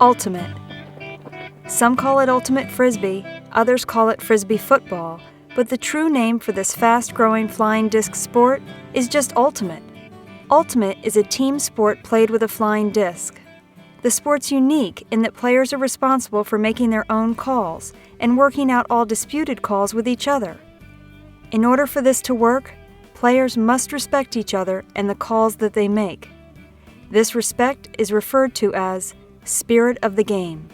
Ultimate. Some call it ultimate frisbee, others call it frisbee football, but the true name for this fast-growing flying disc sport is just ultimate. Ultimate is a team sport played with a flying disc. The sport's unique in that players are responsible for making their own calls and working out all disputed calls with each other. In order for this to work, players must respect each other and the calls that they make. This respect is referred to as spirit of the game.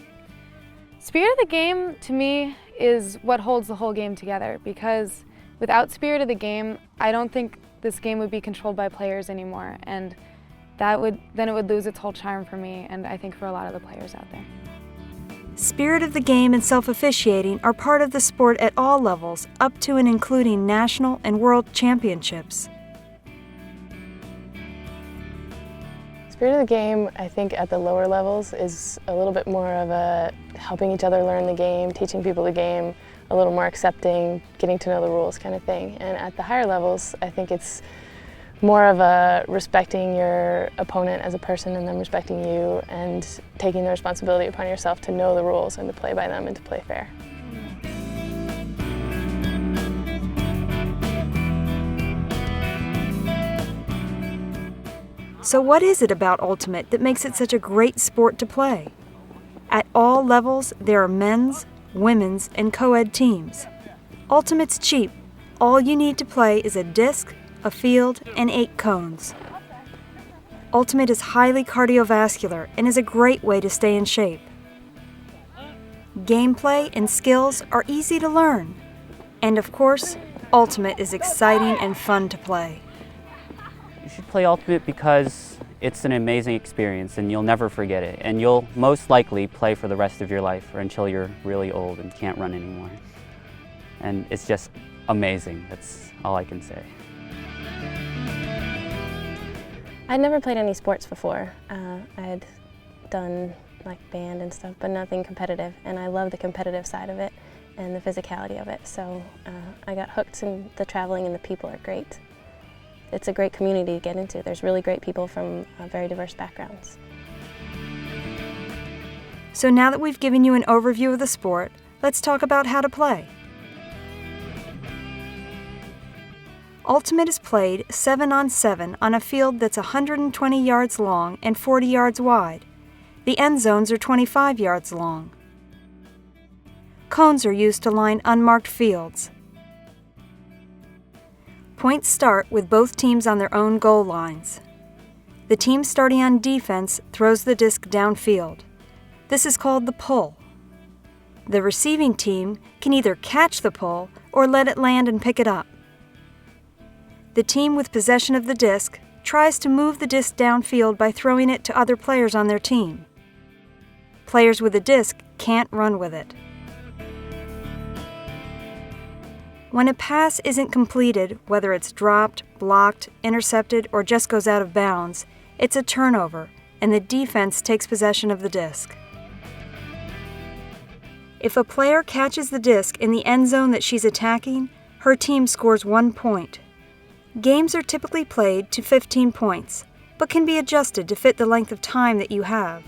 Spirit of the game, to me, is what holds the whole game together, because without spirit of the game, I don't think this game would be controlled by players anymore, and then it would lose its whole charm for me, and I think for a lot of the players out there. Spirit of the game and self-officiating are part of the sport at all levels, up to and including national and world championships. Spirit of the game, I think at the lower levels, is a little bit more of a helping each other learn the game, teaching people the game, a little more accepting, getting to know the rules kind of thing. And at the higher levels, I think it's more of a respecting your opponent as a person and them respecting you and taking the responsibility upon yourself to know the rules and to play by them and to play fair. So what is it about Ultimate that makes it such a great sport to play? At all levels, there are men's, women's, and co-ed teams. Ultimate's cheap. All you need to play is a disc, a field, and 8 cones. Ultimate is highly cardiovascular and is a great way to stay in shape. Gameplay and skills are easy to learn. And of course, Ultimate is exciting and fun to play. You should play Ultimate because it's an amazing experience and you'll never forget it. And you'll most likely play for the rest of your life or until you're really old and can't run anymore. And it's just amazing. That's all I can say. I'd never played any sports before. I'd done like band and stuff, but nothing competitive. And I love the competitive side of it and the physicality of it. So I got hooked, and the traveling and the people are great. It's a great community to get into. There's really great people from very diverse backgrounds. So now that we've given you an overview of the sport, let's talk about how to play. Ultimate is played 7-on-7 on a field that's 120 yards long and 40 yards wide. The end zones are 25 yards long. Cones are used to line unmarked fields. Points start with both teams on their own goal lines. The team starting on defense throws the disc downfield. This is called the pull. The receiving team can either catch the pull or let it land and pick it up. The team with possession of the disc tries to move the disc downfield by throwing it to other players on their team. Players with a disc can't run with it. When a pass isn't completed, whether it's dropped, blocked, intercepted, or just goes out of bounds, it's a turnover, and the defense takes possession of the disc. If a player catches the disc in the end zone that she's attacking, her team scores 1 point. Games are typically played to 15 points, but can be adjusted to fit the length of time that you have.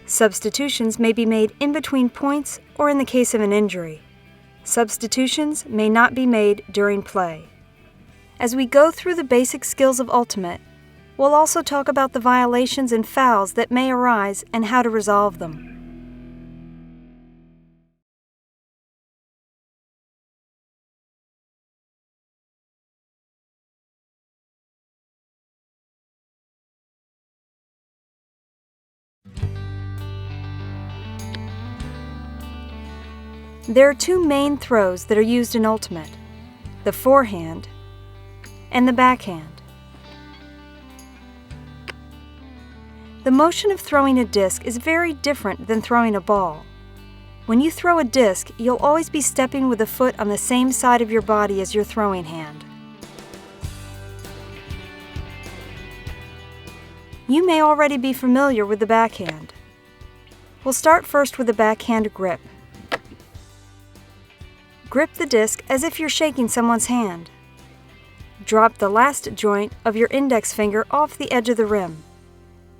Substitutions may be made in between points or in the case of an injury. Substitutions may not be made during play. As we go through the basic skills of Ultimate, we'll also talk about the violations and fouls that may arise and how to resolve them. There are 2 main throws that are used in Ultimate: the forehand and the backhand. The motion of throwing a disc is very different than throwing a ball. When you throw a disc, you'll always be stepping with a foot on the same side of your body as your throwing hand. You may already be familiar with the backhand. We'll start first with the backhand grip. Grip the disc as if you're shaking someone's hand. Drop the last joint of your index finger off the edge of the rim.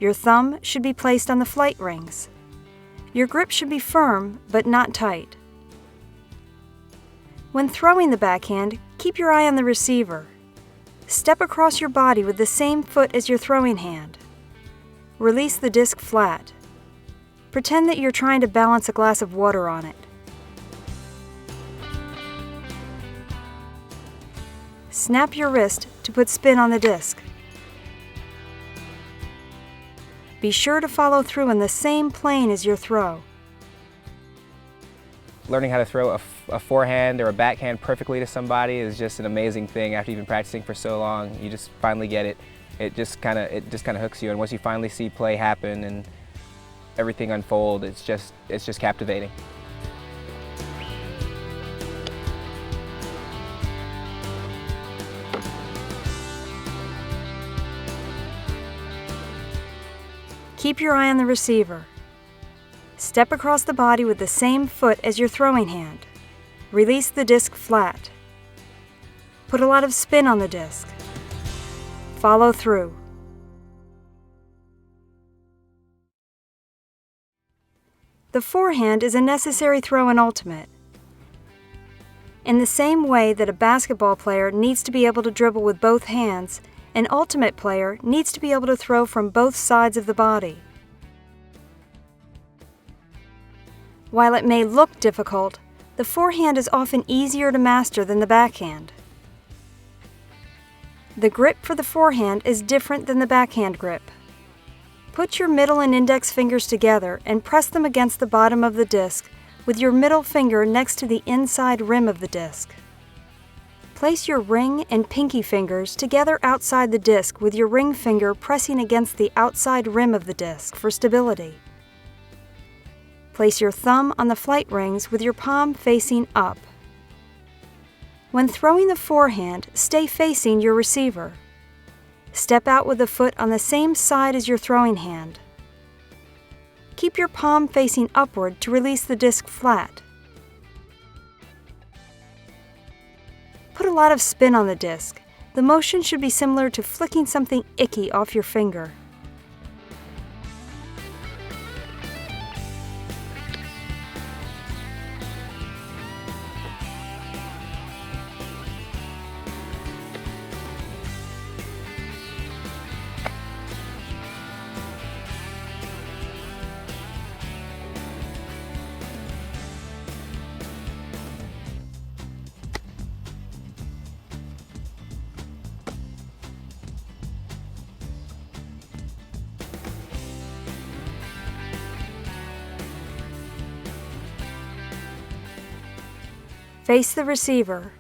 Your thumb should be placed on the flight rings. Your grip should be firm but not tight. When throwing the backhand, keep your eye on the receiver. Step across your body with the same foot as your throwing hand. Release the disc flat. Pretend that you're trying to balance a glass of water on it. Snap your wrist to put spin on the disc. Be sure to follow through in the same plane as your throw. Learning how to throw a forehand or a backhand perfectly to somebody is just an amazing thing. After you've been practicing for so long, you just finally get it. It just kind of hooks you, and once you finally see play happen and everything unfold, it's just captivating. Keep your eye on the receiver. Step across the body with the same foot as your throwing hand. Release the disc flat. Put a lot of spin on the disc. Follow through. The forehand is a necessary throw in Ultimate. In the same way that a basketball player needs to be able to dribble with both hands, an Ultimate player needs to be able to throw from both sides of the body. While it may look difficult, the forehand is often easier to master than the backhand. The grip for the forehand is different than the backhand grip. Put your middle and index fingers together and press them against the bottom of the disc with your middle finger next to the inside rim of the disc. Place your ring and pinky fingers together outside the disc with your ring finger pressing against the outside rim of the disc for stability. Place your thumb on the flight rings with your palm facing up. When throwing the forehand, stay facing your receiver. Step out with the foot on the same side as your throwing hand. Keep your palm facing upward to release the disc flat. Put a lot of spin on the disc. The motion should be similar to flicking something icky off your finger. Face the receiver.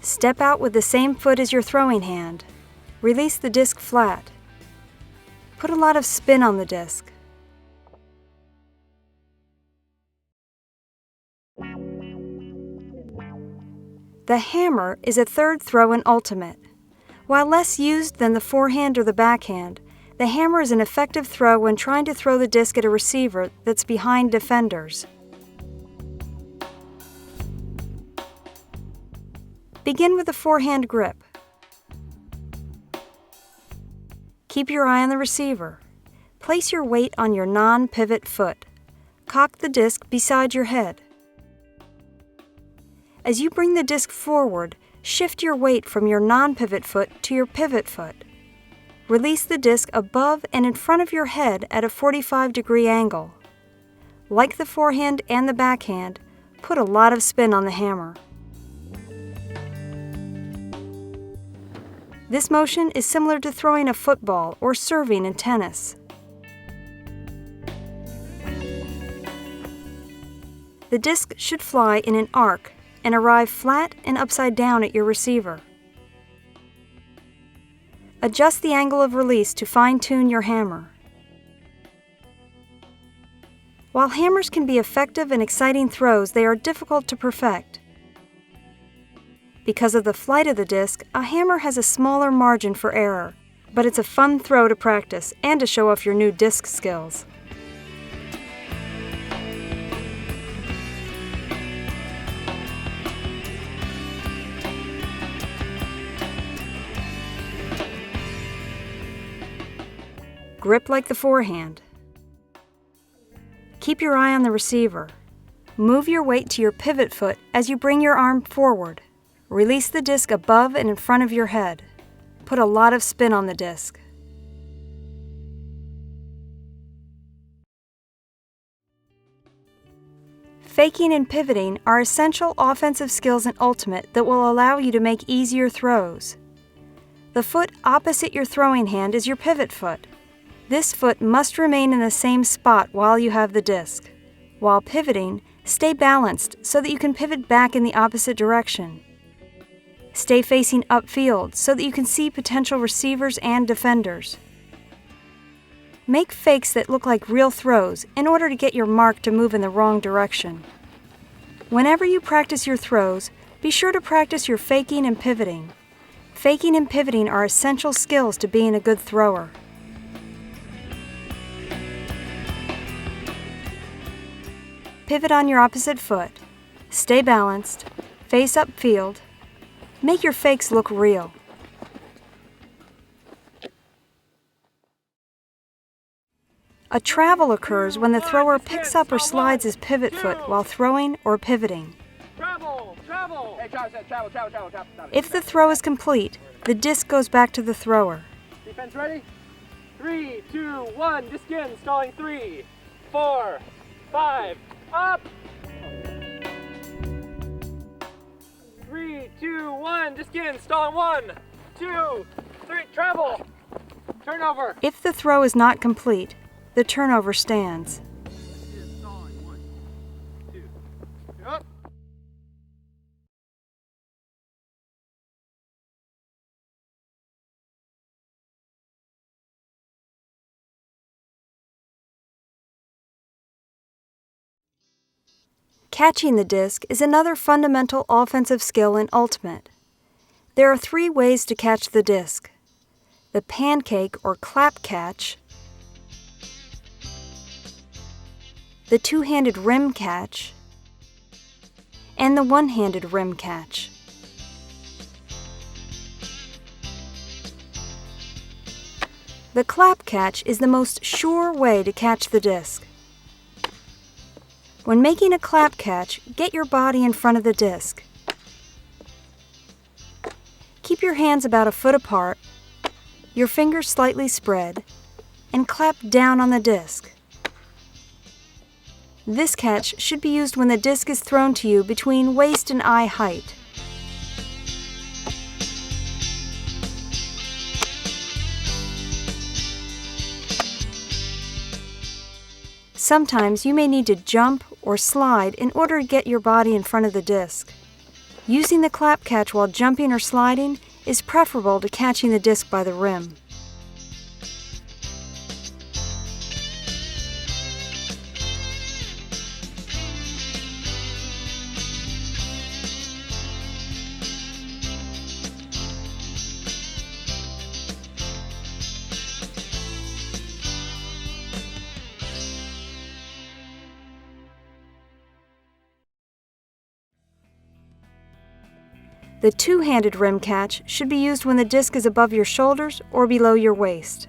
Step out with the same foot as your throwing hand. Release the disc flat. Put a lot of spin on the disc. The hammer is a third throw in Ultimate. While less used than the forehand or the backhand, the hammer is an effective throw when trying to throw the disc at a receiver that's behind defenders. Begin with the forehand grip. Keep your eye on the receiver. Place your weight on your non-pivot foot. Cock the disc beside your head. As you bring the disc forward, shift your weight from your non-pivot foot to your pivot foot. Release the disc above and in front of your head at a 45-degree angle. Like the forehand and the backhand, put a lot of spin on the hammer. This motion is similar to throwing a football or serving in tennis. The disc should fly in an arc and arrive flat and upside down at your receiver. Adjust the angle of release to fine-tune your hammer. While hammers can be effective and exciting throws, they are difficult to perfect. Because of the flight of the disc, a hammer has a smaller margin for error, but it's a fun throw to practice and to show off your new disc skills. Grip like the forehand. Keep your eye on the receiver. Move your weight to your pivot foot as you bring your arm forward. Release the disc above and in front of your head. Put a lot of spin on the disc. Faking and pivoting are essential offensive skills in Ultimate that will allow you to make easier throws. The foot opposite your throwing hand is your pivot foot. This foot must remain in the same spot while you have the disc. While pivoting, stay balanced so that you can pivot back in the opposite direction. Stay facing upfield so that you can see potential receivers and defenders. Make fakes that look like real throws in order to get your mark to move in the wrong direction. Whenever you practice your throws, be sure to practice your faking and pivoting. Faking and pivoting are essential skills to being a good thrower. Pivot on your opposite foot. Stay balanced. Face upfield. Make your fakes look real. A travel occurs when the thrower picks up or slides his pivot foot while throwing or pivoting. If the throw is complete, the disc goes back to the thrower. Defense ready? 3, 2, 1, disc in, stalling 3, 4, 5, up! 3, 2, 1, disc in, stalling 1, 2, 3, travel! Turnover! If the throw is not complete, the turnover stands. Stalling 1, 2, up! Catching the disc is another fundamental offensive skill in Ultimate. There are 3 ways to catch the disc: the pancake or clap catch, the two-handed rim catch, and the one-handed rim catch. The clap catch is the most sure way to catch the disc. When making a clap catch, get your body in front of the disc. Keep your hands about a foot apart, your fingers slightly spread, and clap down on the disc. This catch should be used when the disc is thrown to you between waist and eye height. Sometimes you may need to jump or slide in order to get your body in front of the disc. Using the clap catch while jumping or sliding is preferable to catching the disc by the rim. The two-handed rim catch should be used when the disc is above your shoulders or below your waist.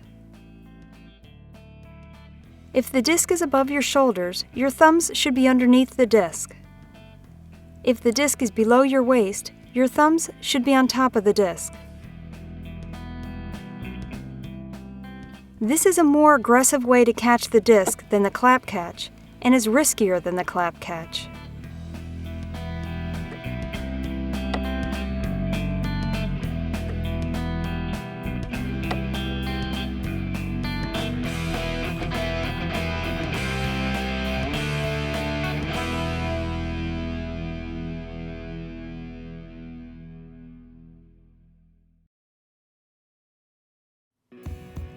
If the disc is above your shoulders, your thumbs should be underneath the disc. If the disc is below your waist, your thumbs should be on top of the disc. This is a more aggressive way to catch the disc than the clap catch, and is riskier than the clap catch.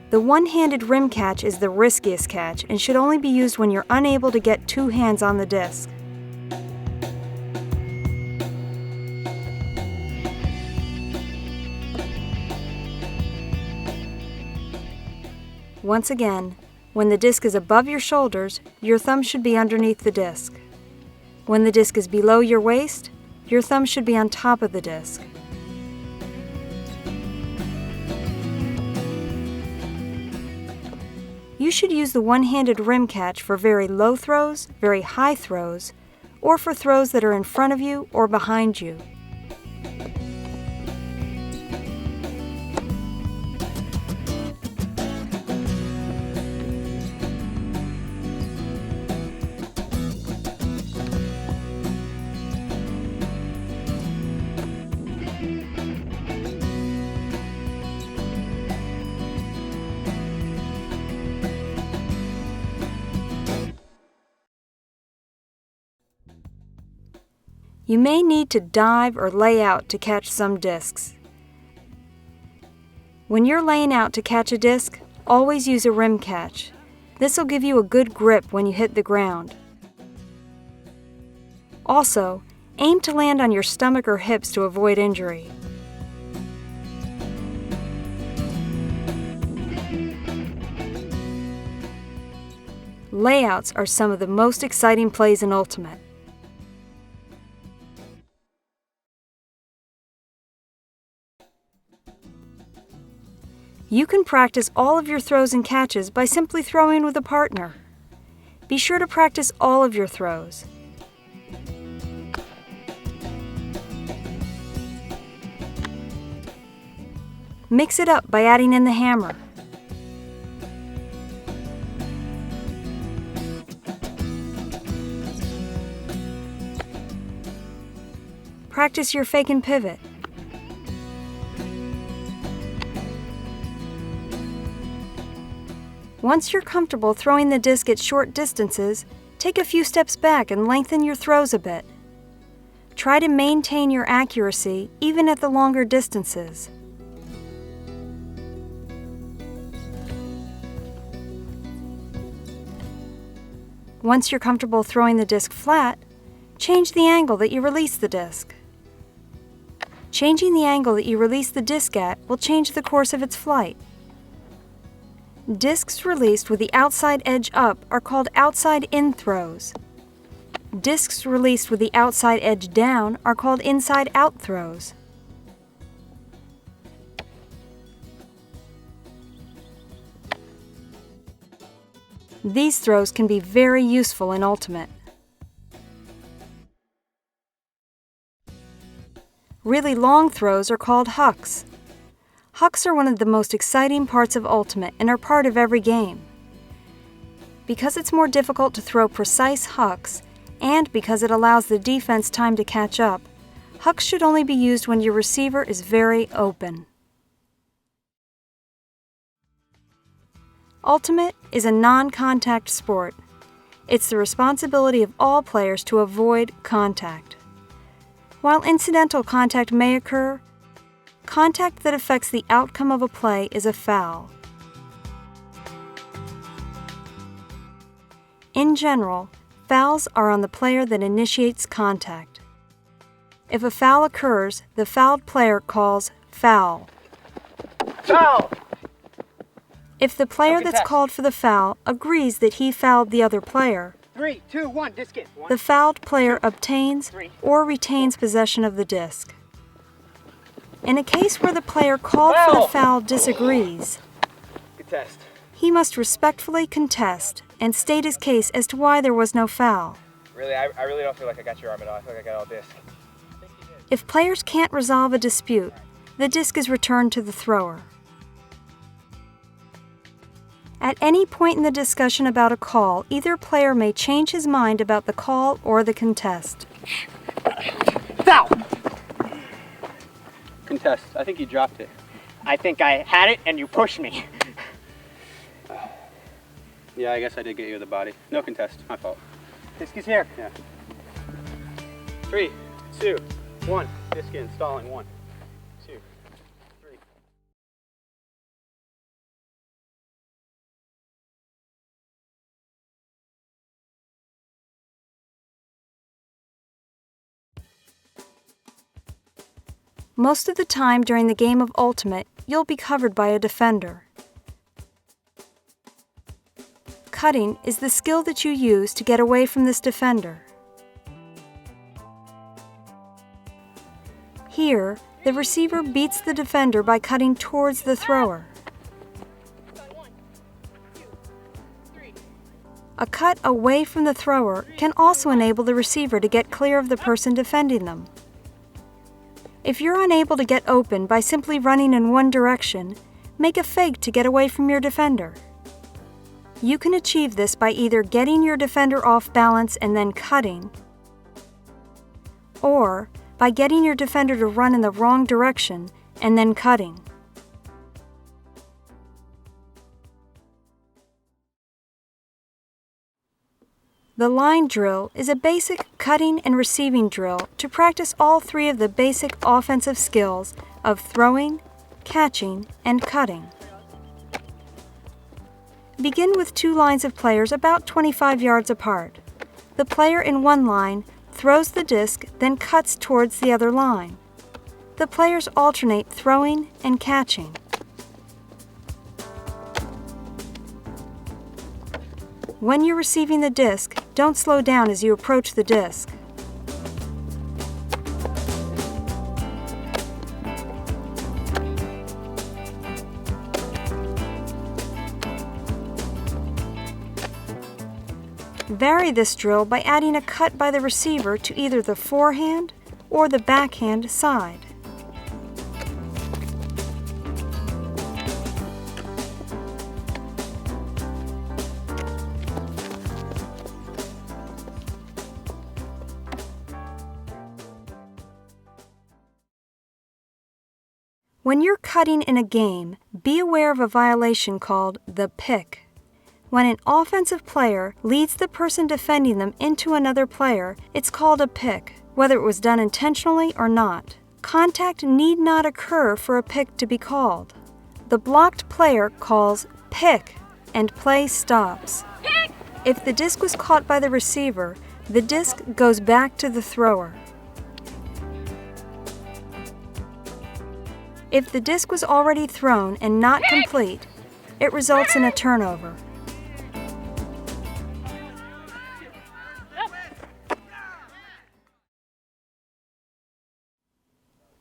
The one-handed rim catch is the riskiest catch and should only be used when you're unable to get 2 hands on the disc. Once again, when the disc is above your shoulders, your thumb should be underneath the disc. When the disc is below your waist, your thumb should be on top of the disc. You should use the one-handed rim catch for very low throws, very high throws, or for throws that are in front of you or behind you. You may need to dive or lay out to catch some discs. When you're laying out to catch a disc, always use a rim catch. This will give you a good grip when you hit the ground. Also, aim to land on your stomach or hips to avoid injury. Layouts are some of the most exciting plays in Ultimate. You can practice all of your throws and catches by simply throwing with a partner. Be sure to practice all of your throws. Mix it up by adding in the hammer. Practice your fake and pivot. Once you're comfortable throwing the disc at short distances, take a few steps back and lengthen your throws a bit. Try to maintain your accuracy even at the longer distances. Once you're comfortable throwing the disc flat, change the angle that you release the disc. Changing the angle that you release the disc at will change the course of its flight. Discs released with the outside edge up are called outside-in throws. Discs released with the outside edge down are called inside-out throws. These throws can be very useful in Ultimate. Really long throws are called hucks. Hucks are one of the most exciting parts of Ultimate and are part of every game. Because it's more difficult to throw precise hucks, and because it allows the defense time to catch up, hucks should only be used when your receiver is very open. Ultimate is a non-contact sport. It's the responsibility of all players to avoid contact. While incidental contact may occur, contact that affects the outcome of a play is a foul. In general, fouls are on the player that initiates contact. If a foul occurs, the fouled player calls foul. Foul! If the player Okay, that's test. called for the foul agrees that he fouled the other player, 3, 2, 1, disc in. 1, the fouled player obtains 3. or retains possession of the disc. In a case where the player called for the foul disagrees, Good test. he must respectfully contest and state his case as to why there was no foul. Really, I really don't feel like I got your arm at all. I feel like I got all disc. If players can't resolve a dispute, the disc is returned to the thrower. At any point in the discussion about a call, either player may change his mind about the call or the contest. Foul! Contest. I think you dropped it. I think I had it and you pushed me. Yeah, I guess I did get you with the body. No contest. My fault. Disc is here. Yeah. 3, 2, 1. Disc in. Stalling. 1, 2, 3. Most of the time during the game of Ultimate, you'll be covered by a defender. Cutting is the skill that you use to get away from this defender. Here, the receiver beats the defender by cutting towards the thrower. A cut away from the thrower can also enable the receiver to get clear of the person defending them. If you're unable to get open by simply running in one direction, make a fake to get away from your defender. You can achieve this by either getting your defender off balance and then cutting, or by getting your defender to run in the wrong direction and then cutting. The line drill is a basic cutting and receiving drill to practice all three of the basic offensive skills of throwing, catching, and cutting. Begin with two lines of players about 25 yards apart. The player in one line throws the disc, then cuts towards the other line. The players alternate throwing and catching. When you're receiving the disc, don't slow down as you approach the disc. Vary this drill by adding a cut by the receiver to either the forehand or the backhand side. When you're cutting in a game, be aware of a violation called the pick. When an offensive player leads the person defending them into another player, it's called a pick, whether it was done intentionally or not. Contact need not occur for a pick to be called. The blocked player calls pick, and play stops. Pick! If the disc was caught by the receiver, the disc goes back to the thrower. If the disc was already thrown and not complete, it results in a turnover.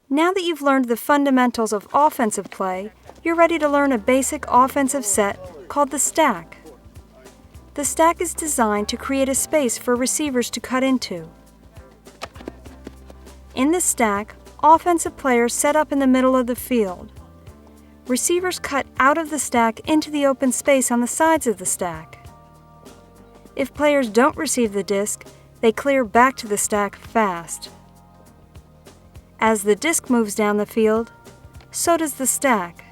Now that you've learned the fundamentals of offensive play, you're ready to learn a basic offensive set called the stack. The stack is designed to create a space for receivers to cut into. In the stack, offensive players set up in the middle of the field. Receivers cut out of the stack into the open space on the sides of the stack. If players don't receive the disc, they clear back to the stack fast. As the disc moves down the field, so does the stack.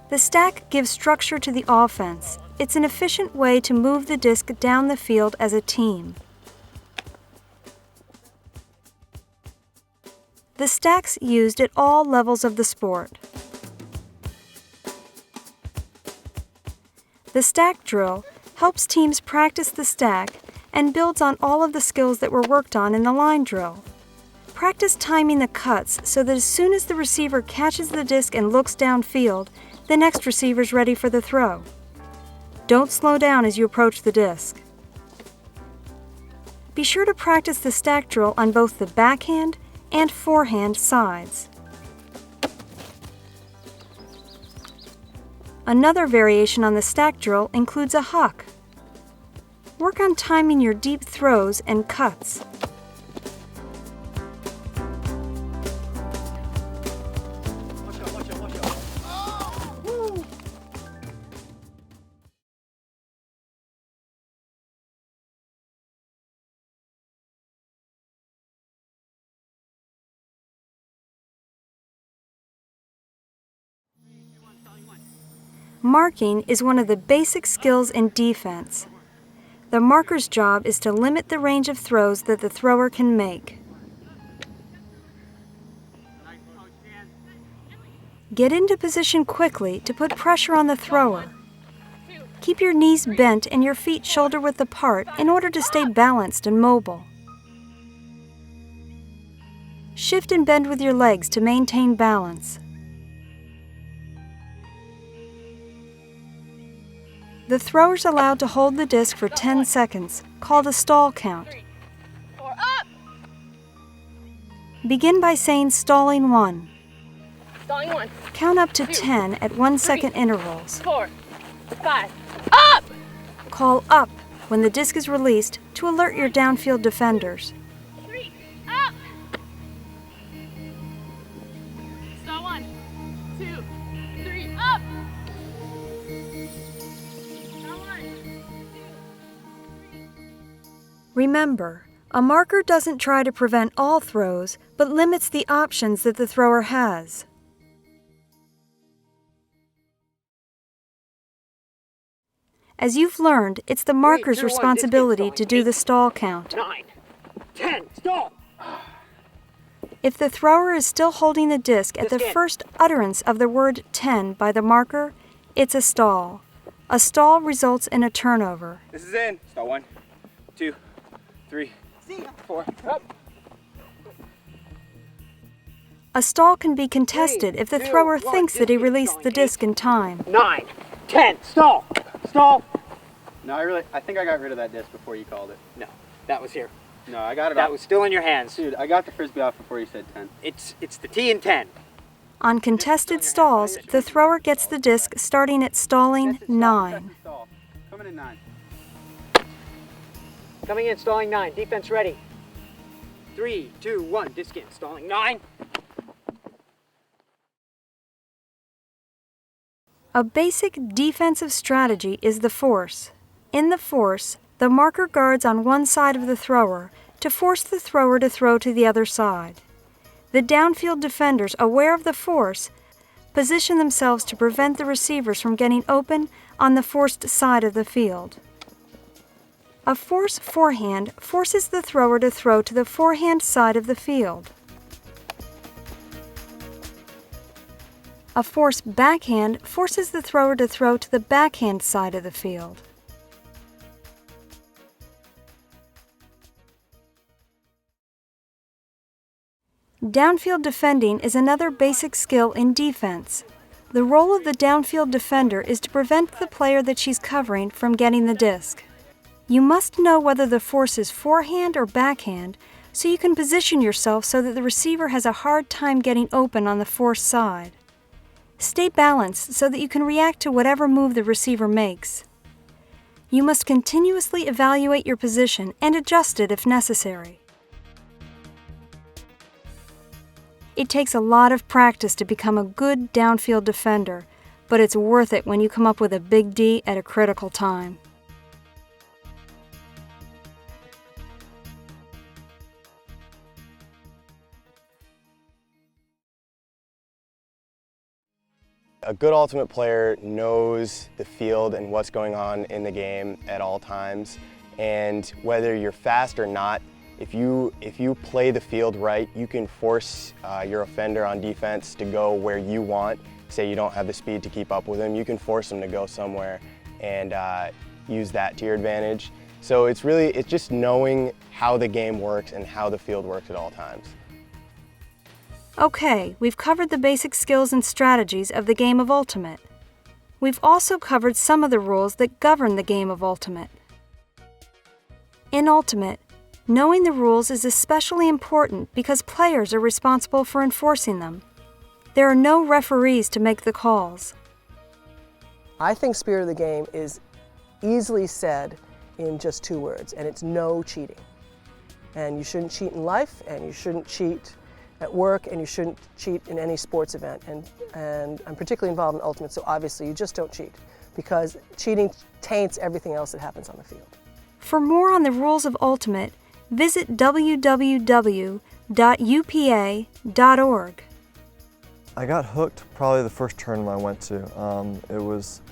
The stack gives structure to the offense. It's an efficient way to move the disc down the field as a team. The stack's used at all levels of the sport. The stack drill helps teams practice the stack and builds on all of the skills that were worked on in the line drill. Practice timing the cuts so that as soon as the receiver catches the disc and looks downfield, the next receiver's ready for the throw. Don't slow down as you approach the disc. Be sure to practice the stack drill on both the backhand and forehand sides. Another variation on the stack drill includes a huck. Work on timing your deep throws and cuts. Marking is one of the basic skills in defense. The marker's job is to limit the range of throws that the thrower can make. Get into position quickly to put pressure on the thrower. Keep your knees bent and your feet shoulder-width apart in order to stay balanced and mobile. Shift and bend with your legs to maintain balance. The thrower's allowed to hold the disc for 10 seconds, called a stall count. Begin by saying stalling 1. Stalling 1. Count up to 10 at 1 second intervals. 4, 5, up! Call up when the disc is released to alert your downfield defenders. 3, up! Stall 1, 2, 3, up! Stall 1, 2, 3. Remember, a marker doesn't try to prevent all throws, but limits the options that the thrower has. As you've learned, it's the marker's 3, 2, 1, responsibility disc to in, do stalling. the stall count. 9, 10, stall! If the thrower is still holding the disc at the Disc in. first utterance of the word 10 by the marker, it's a stall. A stall results in a turnover. This is in. Stall 1, 2, 3, 4, up. A stall can be contested if the 2, thrower 1, thinks that he disc in, released the stalling. disc in time. 9, 10, stall! Stall! No, I think I got rid of that disc before you called it. No, that was here. No, I got it off. That was still in your hands. Dude, I got the Frisbee off before you said 10. It's the T in 10. On contested stalls, the thrower gets the disc starting at stalling 9. Coming in 9. Coming in, stalling 9. Defense ready. 3, 2, 1, disc in, stalling 9. A basic defensive strategy is the force. In the force, the marker guards on one side of the thrower to force the thrower to throw to the other side. The downfield defenders, aware of the force, position themselves to prevent the receivers from getting open on the forced side of the field. A force forehand forces the thrower to throw to the forehand side of the field. A force backhand forces the thrower to throw to the backhand side of the field. Downfield defending is another basic skill in defense. The role of the downfield defender is to prevent the player that she's covering from getting the disc. You must know whether the force is forehand or backhand so you can position yourself so that the receiver has a hard time getting open on the force side. Stay balanced so that you can react to whatever move the receiver makes. You must continuously evaluate your position and adjust it if necessary. It takes a lot of practice to become a good downfield defender, but it's worth it when you come up with a big D at a critical time. A good ultimate player knows the field and what's going on in the game at all times, and whether you're fast or not, if you play the field right, you can force your offender on defense to go where you want. Say you don't have the speed to keep up with him, you can force him to go somewhere and use that to your advantage. So it's just knowing how the game works and how the field works at all times. Okay, we've covered the basic skills and strategies of the game of Ultimate. We've also covered some of the rules that govern the game of Ultimate. In Ultimate, knowing the rules is especially important because players are responsible for enforcing them. There are no referees to make the calls. I think spirit of the game is easily said in just 2 words, and it's no cheating. And you shouldn't cheat in life, and you shouldn't cheat at work, and you shouldn't cheat in any sports event. And I'm particularly involved in Ultimate, so obviously you just don't cheat, because cheating taints everything else that happens on the field. For more on the rules of Ultimate, visit www.upa.org. I got hooked probably the first tournament I went to. It was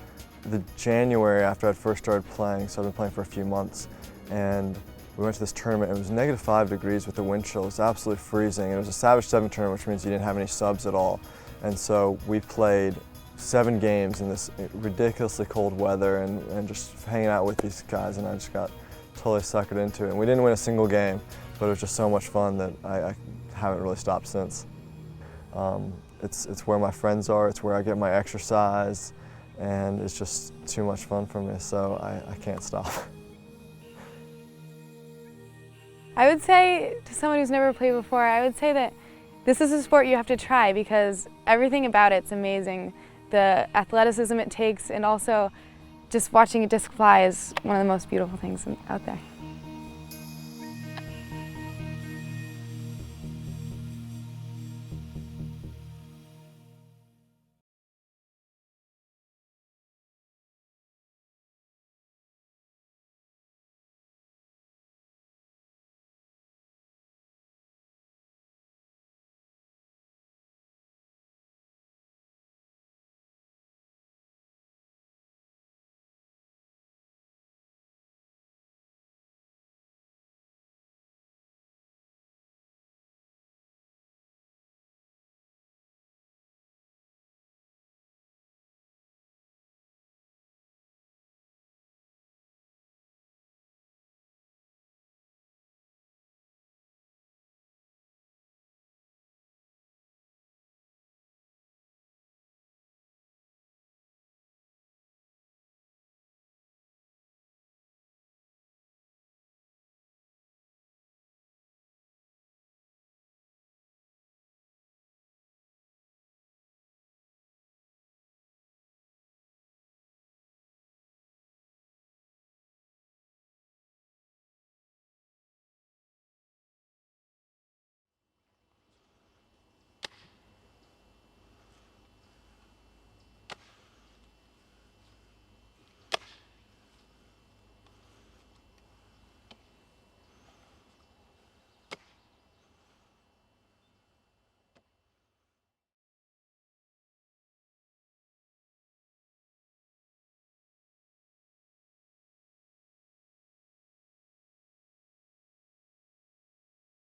the January after I'd first started playing, so I've been playing for a few months. And we went to this tournament. It was -5 degrees with the wind chill. It was absolutely freezing. It was a Savage 7 tournament, which means you didn't have any subs at all. And so we played 7 games in this ridiculously cold weather and just hanging out with these guys, and I just got totally suckered into it. And we didn't win a single game, but it was just so much fun that I haven't really stopped since. It's where my friends are, it's where I get my exercise, and it's just too much fun for me, so I can't stop. I would say to someone who's never played before, I would say that this is a sport you have to try because everything about it's amazing. The athleticism it takes, and also just watching a disc fly is one of the most beautiful things out there.